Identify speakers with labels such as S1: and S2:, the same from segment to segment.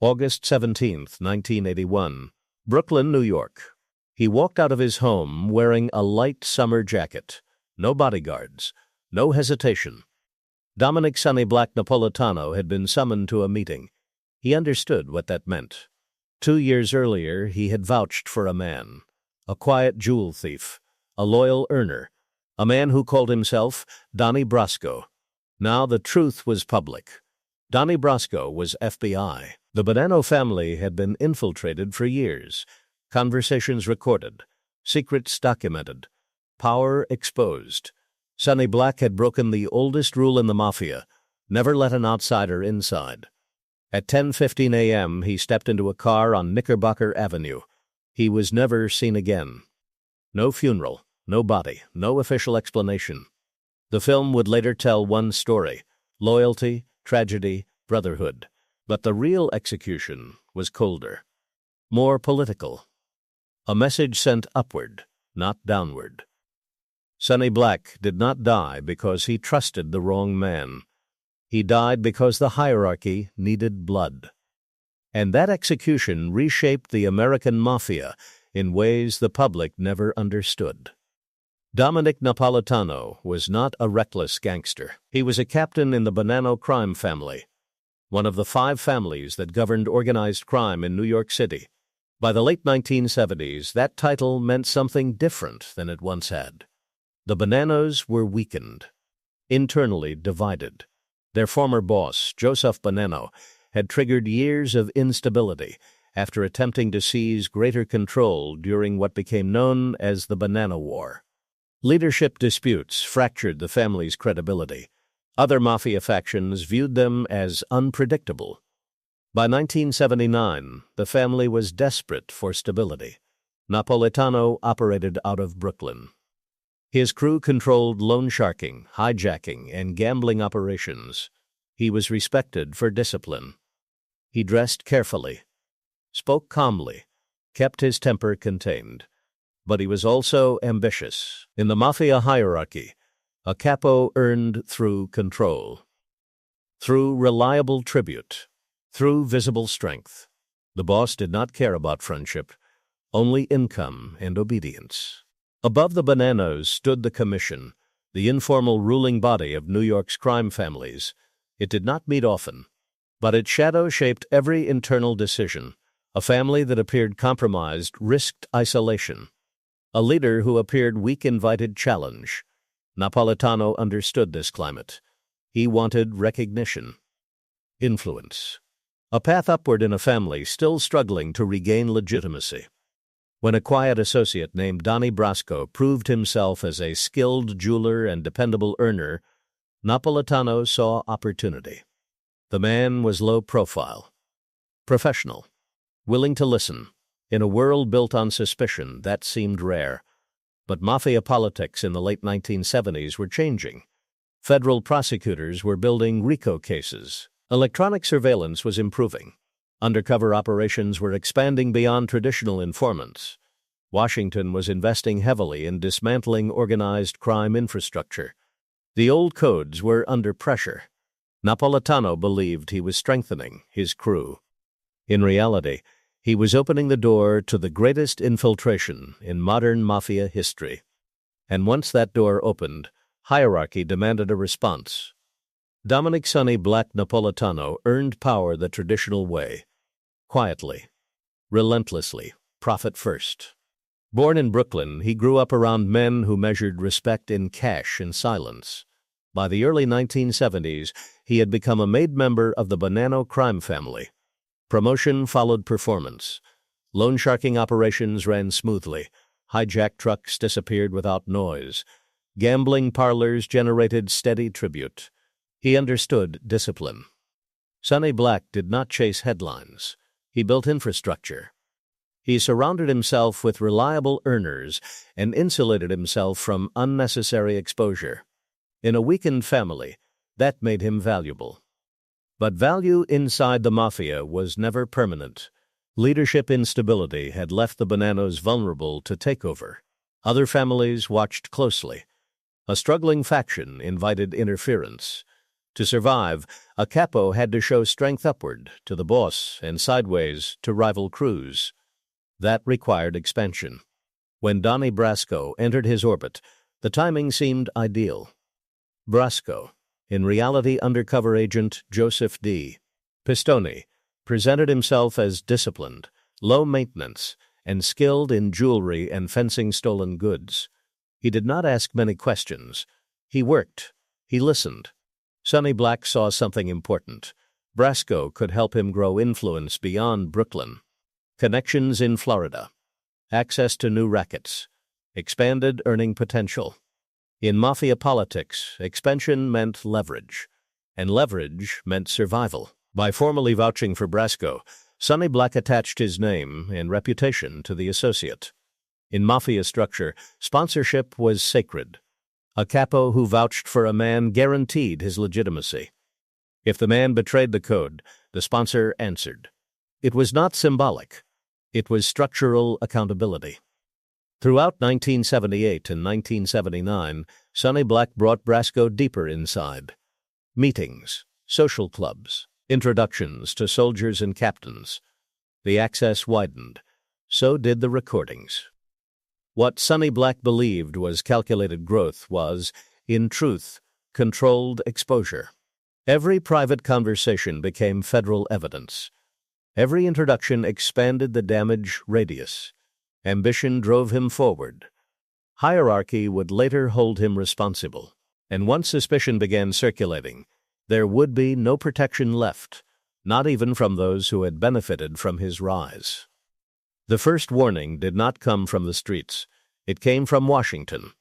S1: August 17, 1981. Brooklyn, New York. He walked out of his home wearing a light summer jacket. No bodyguards. No hesitation. Dominic "Sonny Black" Napolitano had been summoned to a meeting. He understood what that meant. 2 years earlier, he had vouched for a man. A quiet jewel thief. A loyal earner. A man who called himself Donnie Brasco. Now the truth was public. Donnie Brasco was FBI. The Bonanno family had been infiltrated for years. Conversations recorded. Secrets documented. Power exposed. Sonny Black had broken the oldest rule in the Mafia: never let an outsider inside. At 10:15 a.m., he stepped into a car on Knickerbocker Avenue. He was never seen again. No funeral, no body, no official explanation. The film would later tell one story: loyalty, tragedy, brotherhood. But the real execution was colder, more political. A message sent upward, not downward. Sonny Black did not die because he trusted the wrong man. He died because the hierarchy needed blood. And that execution reshaped the American Mafia in ways the public never understood. Dominic Napolitano was not a reckless gangster. He was a captain in the Bonanno crime family, one of the 5 families that governed organized crime in New York City. By the late 1970s, that title meant something different than it once had. The Bonannos were weakened, internally divided. Their former boss, Joseph Bonanno, had triggered years of instability after attempting to seize greater control during what became known as the Bonanno War. Leadership disputes fractured the family's credibility. Other Mafia factions viewed them as unpredictable. By 1979, the family was desperate for stability. Napolitano operated out of Brooklyn. His crew controlled loan sharking, hijacking, and gambling operations. He was respected for discipline. He dressed carefully, spoke calmly, kept his temper contained. But he was also ambitious. In the Mafia hierarchy, a capo earned through control, through reliable tribute, through visible strength. The boss did not care about friendship, only income and obedience. Above the Bonannos stood the Commission, the informal ruling body of New York's crime families. It did not meet often, but its shadow shaped every internal decision. A family that appeared compromised risked isolation. A leader who appeared weak invited challenge. Napolitano understood this climate. He wanted recognition, influence, a path upward in a family still struggling to regain legitimacy. When a quiet associate named Donnie Brasco proved himself as a skilled jeweler and dependable earner, Napolitano saw opportunity. The man was low profile, professional, willing to listen. In a world built on suspicion, that seemed rare. But Mafia politics in the late 1970s were changing. Federal prosecutors were building RICO cases. Electronic surveillance was improving. Undercover operations were expanding beyond traditional informants. Washington was investing heavily in dismantling organized crime infrastructure. The old codes were under pressure. Napolitano believed he was strengthening his crew. In reality, he was opening the door to the greatest infiltration in modern Mafia history. And once that door opened, hierarchy demanded a response. Dominic "Sonny Black" Napolitano earned power the traditional way: quietly, relentlessly, profit first. Born in Brooklyn, he grew up around men who measured respect in cash and silence. By the early 1970s, he had become a made member of the Bonanno crime family. Promotion followed performance. Loan sharking operations ran smoothly. Hijacked trucks disappeared without noise. Gambling parlors generated steady tribute. He understood discipline. Sonny Black did not chase headlines. He built infrastructure. He surrounded himself with reliable earners and insulated himself from unnecessary exposure. In a weakened family, that made him valuable. But value inside the Mafia was never permanent. Leadership instability had left the Bonannos vulnerable to takeover. Other families watched closely. A struggling faction invited interference. To survive, a capo had to show strength upward to the boss and sideways to rival crews. That required expansion. When Donnie Brasco entered his orbit, the timing seemed ideal. Brasco, in reality undercover agent Joseph D. Pistone, presented himself as disciplined, low maintenance, and skilled in jewelry and fencing stolen goods. He did not ask many questions. He worked. He listened. Sonny Black saw something important. Brasco could help him grow influence beyond Brooklyn. Connections in Florida. Access to new rackets. Expanded earning potential. In Mafia politics, expansion meant leverage, and leverage meant survival. By formally vouching for Brasco, Sonny Black attached his name and reputation to the associate. In Mafia structure, sponsorship was sacred. A capo who vouched for a man guaranteed his legitimacy. If the man betrayed the code, the sponsor answered. It was not symbolic. It was structural accountability. Throughout 1978 and 1979, Sonny Black brought Brasco deeper inside. Meetings, social clubs, introductions to soldiers and captains. The access widened. So did the recordings. What Sonny Black believed was calculated growth was, in truth, controlled exposure. Every private conversation became federal evidence. Every introduction expanded the damage radius. Ambition drove him forward. Hierarchy would later hold him responsible. And once suspicion began circulating, there would be no protection left, not even from those who had benefited from his rise. The first warning did not come from the streets. It came from Washington.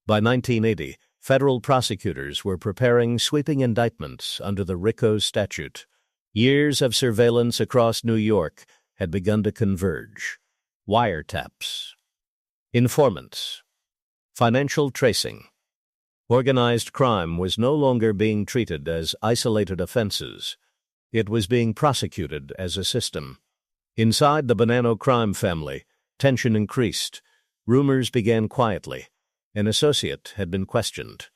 S1: By 1980, federal prosecutors were preparing sweeping indictments under the RICO statute. Years of surveillance across New York had begun to converge. Wiretaps. Informants. Financial tracing. Organized crime was no longer being treated as isolated offenses. It was being prosecuted as a system. Inside the Bonanno crime family, tension increased. Rumors began quietly. An associate had been questioned.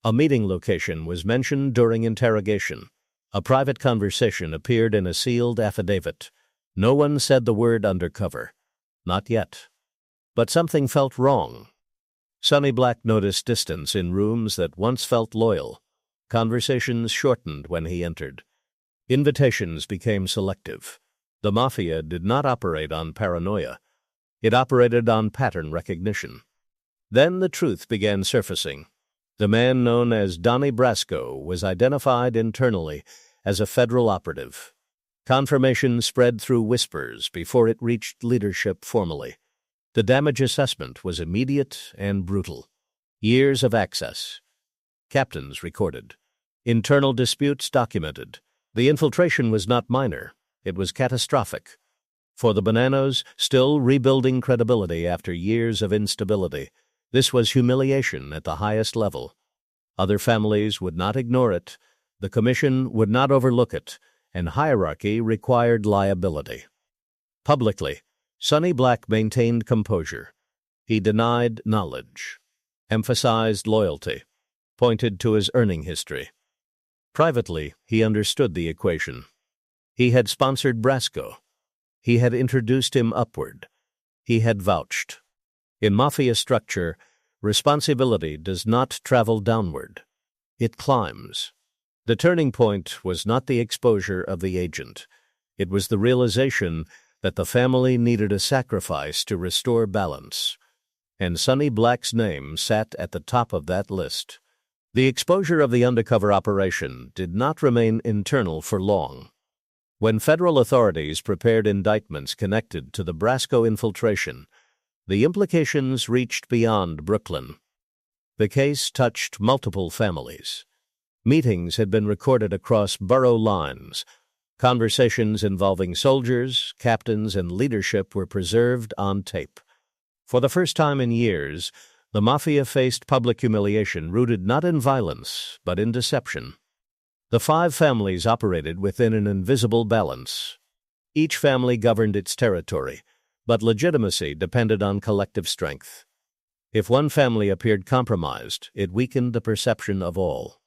S1: A meeting location was mentioned during interrogation. A private conversation appeared in a sealed affidavit. No one said the word undercover. Not yet. But something felt wrong. Sonny Black noticed distance in rooms that once felt loyal. Conversations shortened when he entered. Invitations became selective. The Mafia did not operate on paranoia. It operated on pattern recognition. Then the truth began surfacing. The man known as Donnie Brasco was identified internally as a federal operative. Confirmation spread through whispers before it reached leadership formally. The damage assessment was immediate and brutal. Years of access. Captains recorded. Internal disputes documented. The infiltration was not minor. It was catastrophic. For the Bonannos, still rebuilding credibility after years of instability, this was humiliation at the highest level. Other families would not ignore it. The commission would not overlook it, and hierarchy required liability. Publicly, Sonny Black maintained composure. He denied knowledge, emphasized loyalty, pointed to his earning history. Privately, he understood the equation. He had sponsored Brasco. He had introduced him upward. He had vouched. In Mafia structure, responsibility does not travel downward. It climbs. The turning point was not the exposure of the agent. It was the realization that the family needed a sacrifice to restore balance. And Sonny Black's name sat at the top of that list. The exposure of the undercover operation did not remain internal for long. When federal authorities prepared indictments connected to the Brasco infiltration, the implications reached beyond Brooklyn. The case touched multiple families. Meetings had been recorded across borough lines. Conversations involving soldiers, captains, and leadership were preserved on tape. For the first time in years, the Mafia faced public humiliation rooted not in violence, but in deception. The 5 families operated within an invisible balance. Each family governed its territory, but legitimacy depended on collective strength. If one family appeared compromised, it weakened the perception of all.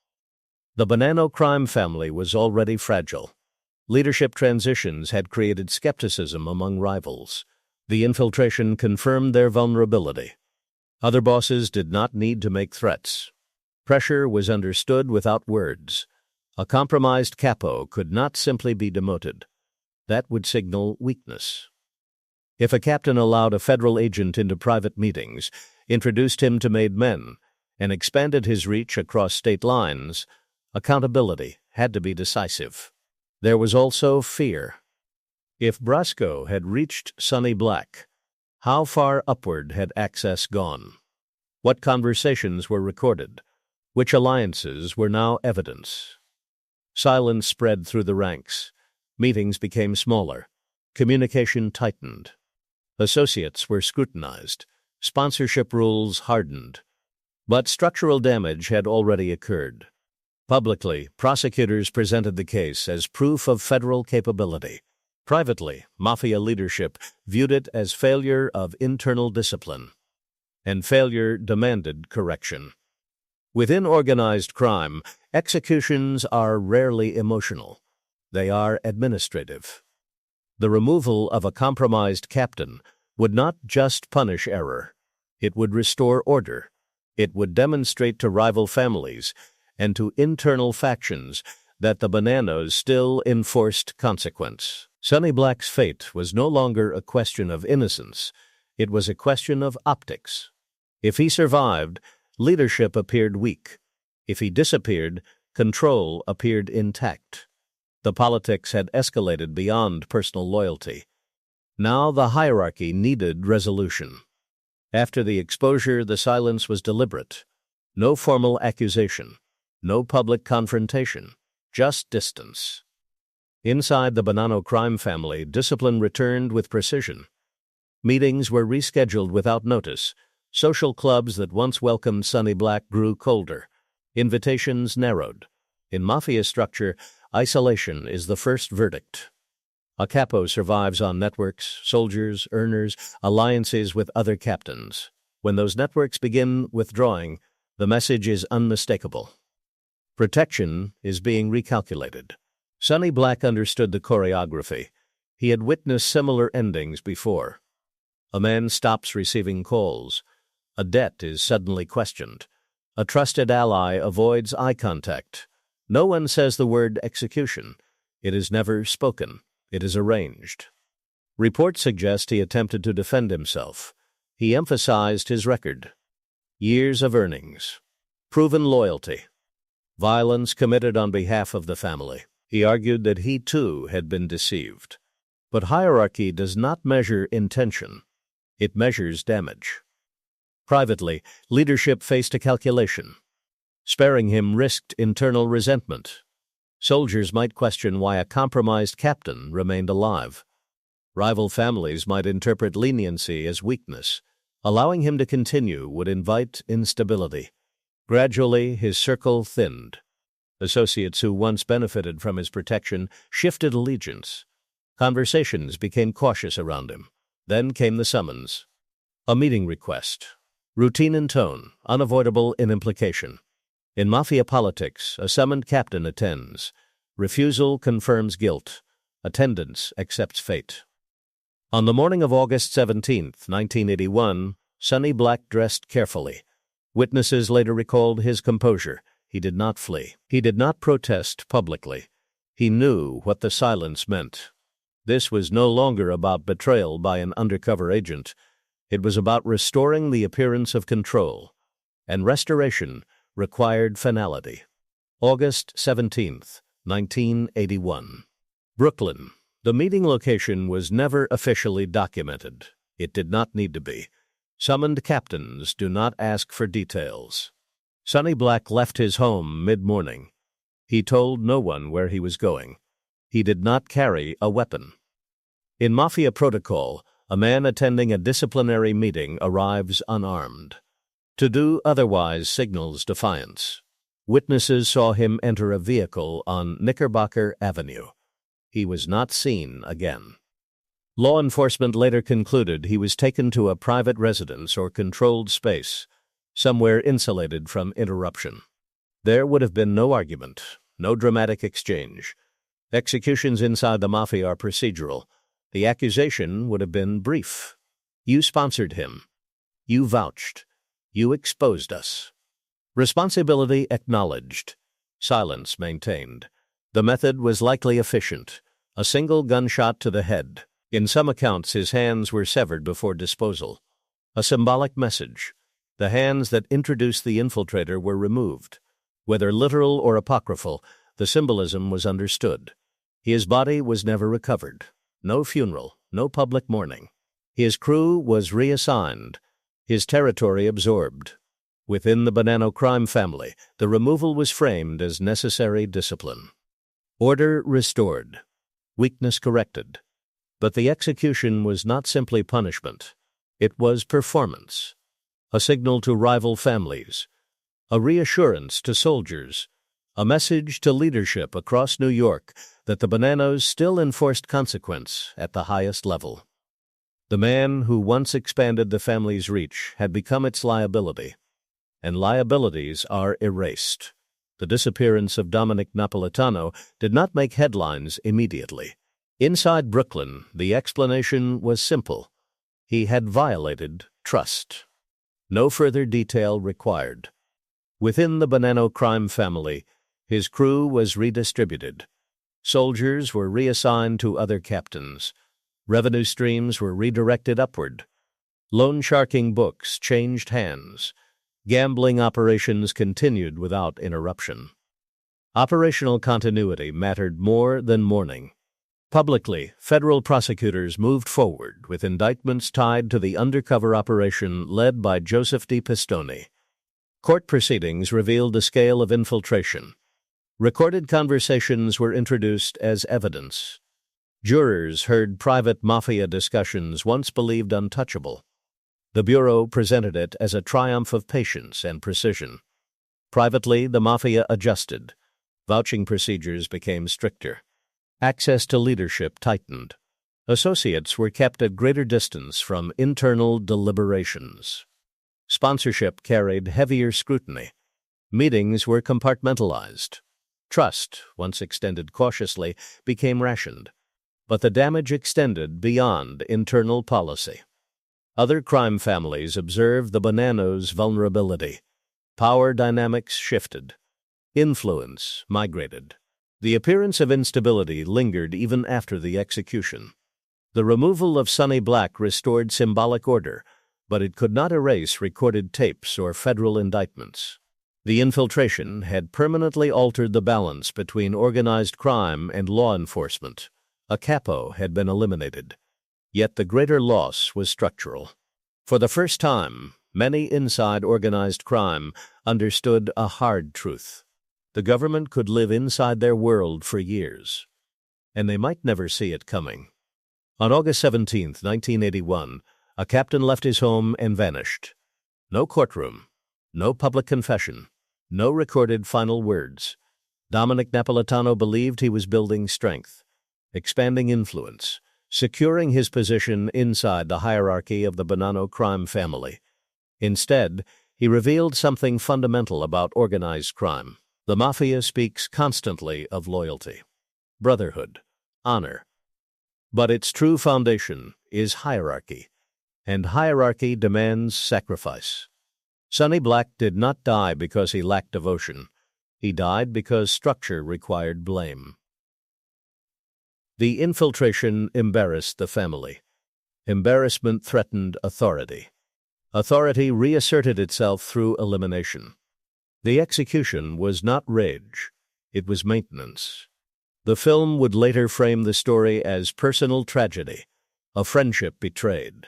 S1: The Bonanno crime family was already fragile. Leadership transitions had created skepticism among rivals. The infiltration confirmed their vulnerability. Other bosses did not need to make threats. Pressure was understood without words. A compromised capo could not simply be demoted. That would signal weakness. If a captain allowed a federal agent into private meetings, introduced him to made men, and expanded his reach across state lines, accountability had to be decisive. There was also fear. If Brasco had reached Sonny Black, how far upward had access gone? What conversations were recorded? Which alliances were now evidence? Silence spread through the ranks. Meetings became smaller. Communication tightened. Associates were scrutinized. Sponsorship rules hardened. But structural damage had already occurred. Publicly, prosecutors presented the case as proof of federal capability. Privately, Mafia leadership viewed it as failure of internal discipline. And failure demanded correction. Within organized crime, executions are rarely emotional. They are administrative. The removal of a compromised captain would not just punish error. It would restore order. It would demonstrate to rival families and to internal factions that the Bonannos still enforced consequence. Sonny Black's fate was no longer a question of innocence. It was a question of optics. If he survived, leadership appeared weak. If he disappeared, control appeared intact. The politics had escalated beyond personal loyalty. Now the hierarchy needed resolution. After the exposure, the silence was deliberate. No formal accusation. No public confrontation. Just distance. Inside the Bonanno crime family, discipline returned with precision. Meetings were rescheduled without notice. Social clubs that once welcomed Sonny Black grew colder. Invitations narrowed. In Mafia structure, isolation is the first verdict. A capo survives on networks, soldiers, earners, alliances with other captains. When those networks begin withdrawing, the message is unmistakable. Protection is being recalculated. Sonny Black understood the choreography. He had witnessed similar endings before. A man stops receiving calls. A debt is suddenly questioned. A trusted ally avoids eye contact. No one says the word execution. It is never spoken. It is arranged. Reports suggest he attempted to defend himself. He emphasized his record. Years of earnings. Proven loyalty. Violence committed on behalf of the family. He argued that he, too, had been deceived. But hierarchy does not measure intention. It measures damage. Privately, leadership faced a calculation. Sparing him risked internal resentment. Soldiers might question why a compromised captain remained alive. Rival families might interpret leniency as weakness. Allowing him to continue would invite instability. Gradually, his circle thinned. Associates who once benefited from his protection shifted allegiance. Conversations became cautious around him. Then came the summons. A meeting request. Routine in tone, unavoidable in implication. In Mafia politics, a summoned captain attends. Refusal confirms guilt. Attendance accepts fate. On the morning of August 17, 1981, Sonny Black dressed carefully. Witnesses later recalled his composure. He did not flee. He did not protest publicly. He knew what the silence meant. This was no longer about betrayal by an undercover agent. It was about restoring the appearance of control. And restoration required finality. August 17, 1981. Brooklyn. The meeting location was never officially documented. It did not need to be. Summoned captains do not ask for details. Sonny Black left his home mid-morning. He told no one where he was going. He did not carry a weapon. In Mafia protocol, a man attending a disciplinary meeting arrives unarmed. To do otherwise signals defiance. Witnesses saw him enter a vehicle on Knickerbocker Avenue. He was not seen again. Law enforcement later concluded he was taken to a private residence or controlled space, somewhere insulated from interruption. There would have been no argument, no dramatic exchange. Executions inside the Mafia are procedural. The accusation would have been brief. You sponsored him. You vouched. You exposed us. Responsibility acknowledged. Silence maintained. The method was likely efficient. A single gunshot to the head. In some accounts, his hands were severed before disposal. A symbolic message. The hands that introduced the infiltrator were removed. Whether literal or apocryphal, the symbolism was understood. His body was never recovered. No funeral, no public mourning. His crew was reassigned, his territory absorbed. Within the Bonanno crime family, the removal was framed as necessary discipline. Order restored. Weakness corrected. But the execution was not simply punishment. It was performance. A signal to rival families. A reassurance to soldiers. A message to leadership across New York that the Bonannos still enforced consequence at the highest level. The man who once expanded the family's reach had become its liability, and liabilities are erased. The disappearance of Dominic Napolitano did not make headlines immediately. Inside Brooklyn, the explanation was simple. He had violated trust. No further detail required. Within the Bonanno crime family, his crew was redistributed. Soldiers were reassigned to other captains. Revenue streams were redirected upward. Loan sharking books changed hands. Gambling operations continued without interruption. Operational continuity mattered more than mourning. Publicly, federal prosecutors moved forward with indictments tied to the undercover operation led by Joseph D. Pistone. Court proceedings revealed the scale of infiltration. Recorded conversations were introduced as evidence. Jurors heard private Mafia discussions once believed untouchable. The Bureau presented it as a triumph of patience and precision. Privately, the Mafia adjusted. Vouching procedures became stricter. Access to leadership tightened. Associates were kept at greater distance from internal deliberations. Sponsorship carried heavier scrutiny. Meetings were compartmentalized. Trust, once extended cautiously, became rationed. But the damage extended beyond internal policy. Other crime families observed the Bonannos' vulnerability. Power dynamics shifted. Influence migrated. The appearance of instability lingered even after the execution. The removal of Sonny Black restored symbolic order, but it could not erase recorded tapes or federal indictments. The infiltration had permanently altered the balance between organized crime and law enforcement. A capo had been eliminated. Yet the greater loss was structural. For the first time, many inside organized crime understood a hard truth. The government could live inside their world for years, and they might never see it coming. On August 17, 1981, a captain left his home and vanished. No courtroom, no public confession, no recorded final words. Dominic Napolitano believed he was building strength, expanding influence, securing his position inside the hierarchy of the Bonanno crime family. Instead, he revealed something fundamental about organized crime. The Mafia speaks constantly of loyalty, brotherhood, honor. But its true foundation is hierarchy, and hierarchy demands sacrifice. Sonny Black did not die because he lacked devotion. He died because structure required blame. The infiltration embarrassed the family. Embarrassment threatened authority. Authority reasserted itself through elimination. The execution was not rage. It was maintenance. The film would later frame the story as personal tragedy, a friendship betrayed.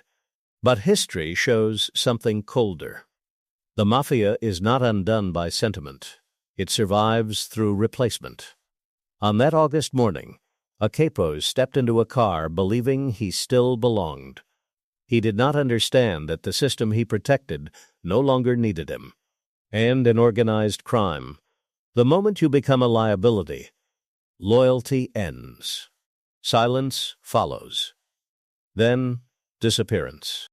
S1: But history shows something colder. The Mafia is not undone by sentiment. It survives through replacement. On that August morning, a capo stepped into a car believing he still belonged. He did not understand that the system he protected no longer needed him. And in organized crime, the moment you become a liability, loyalty ends. Silence follows. Then, disappearance.